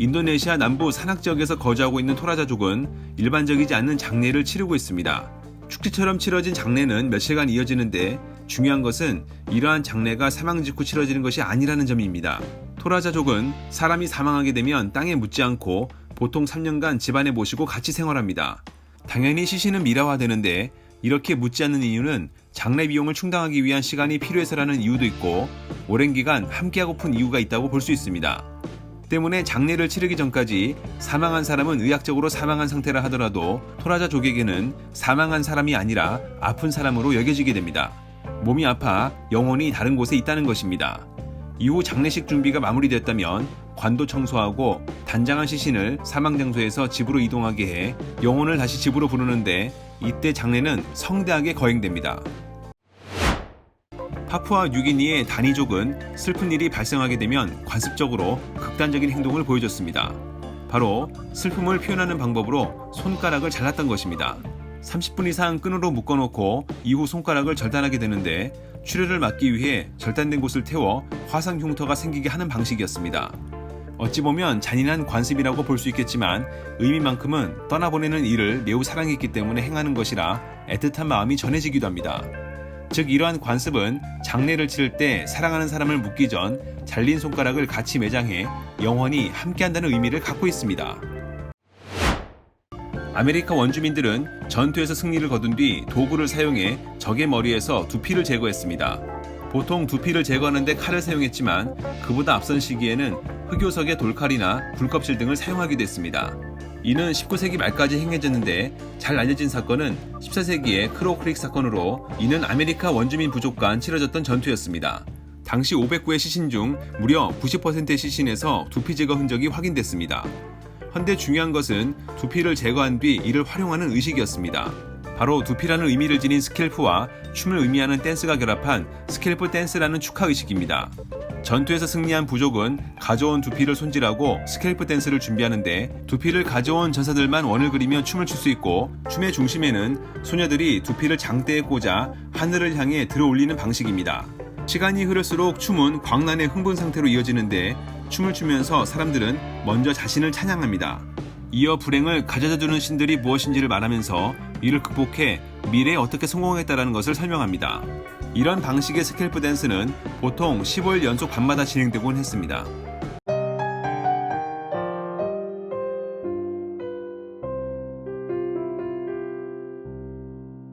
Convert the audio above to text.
인도네시아 남부 산악 지역에서 거주하고 있는 토라자족은 일반적이지 않는 장례를 치르고 있습니다. 축제처럼 치러진 장례는 며칠간 이어지는데 중요한 것은 이러한 장례가 사망 직후 치러지는 것이 아니라는 점입니다. 토라자족은 사람이 사망하게 되면 땅에 묻지 않고 보통 3년간 집안에 모시고 같이 생활합니다. 당연히 시신은 미라화되는데 이렇게 묻지 않는 이유는 장례 비용을 충당하기 위한 시간이 필요해서라는 이유도 있고 오랜 기간 함께하고픈 이유가 있다고 볼 수 있습니다. 때문에 장례를 치르기 전까지 사망한 사람은 의학적으로 사망한 상태라 하더라도 토라자족에게는 사망한 사람이 아니라 아픈 사람으로 여겨지게 됩니다. 몸이 아파 영혼이 다른 곳에 있다는 것입니다. 이후 장례식 준비가 마무리됐다면 관도 청소하고 단장한 시신을 사망 장소에서 집으로 이동하게 해 영혼을 다시 집으로 부르는데 이때 장례는 성대하게 거행됩니다. 파푸아 뉴기니의 다니족은 슬픈 일이 발생하게 되면 관습적으로 극단적인 행동을 보여줬습니다. 바로 슬픔을 표현하는 방법으로 손가락을 잘랐던 것입니다. 30분 이상 끈으로 묶어놓고 이후 손가락을 절단하게 되는데 출혈을 막기 위해 절단된 곳을 태워 화상 흉터가 생기게 하는 방식이었습니다. 어찌 보면 잔인한 관습이라고 볼 수 있겠지만 의미만큼은 떠나보내는 이를 매우 사랑했기 때문에 행하는 것이라 애틋한 마음이 전해지기도 합니다. 즉 이러한 관습은 장례를 치를 때 사랑하는 사람을 묻기 전 잘린 손가락을 같이 매장해 영원히 함께한다는 의미를 갖고 있습니다. 아메리카 원주민들은 전투에서 승리를 거둔 뒤 도구를 사용해 적의 머리에서 두피를 제거했습니다. 보통 두피를 제거하는 데 칼을 사용했지만 그보다 앞선 시기에는 흑요석의 돌칼이나 굴껍질 등을 사용하기도 했습니다. 이는 19세기 말까지 행해졌는데 잘 알려진 사건은 14세기의 크로우크릭 사건으로 이는 아메리카 원주민 부족 간 치러졌던 전투였습니다. 당시 509의 시신 중 무려 90%의 시신에서 두피 제거 흔적이 확인됐습니다. 헌데 중요한 것은 두피를 제거한 뒤 이를 활용하는 의식이었습니다. 바로 두피라는 의미를 지닌 스캘프와 춤을 의미하는 댄스가 결합한 스캘프 댄스라는 축하의식입니다. 전투에서 승리한 부족은 가져온 두피를 손질하고 스캘프 댄스를 준비하는데 두피를 가져온 전사들만 원을 그리며 춤을 출 수 있고 춤의 중심에는 소녀들이 두피를 장대에 꽂아 하늘을 향해 들어올리는 방식입니다. 시간이 흐를수록 춤은 광란의 흥분 상태로 이어지는데 춤을 추면서 사람들은 먼저 자신을 찬양합니다. 이어 불행을 가져다주는 신들이 무엇인지를 말하면서 이를 극복해 미래에 어떻게 성공했다는 것을 설명합니다. 이런 방식의 스캘프 댄스는 보통 15일 연속 밤마다 진행되곤 했습니다.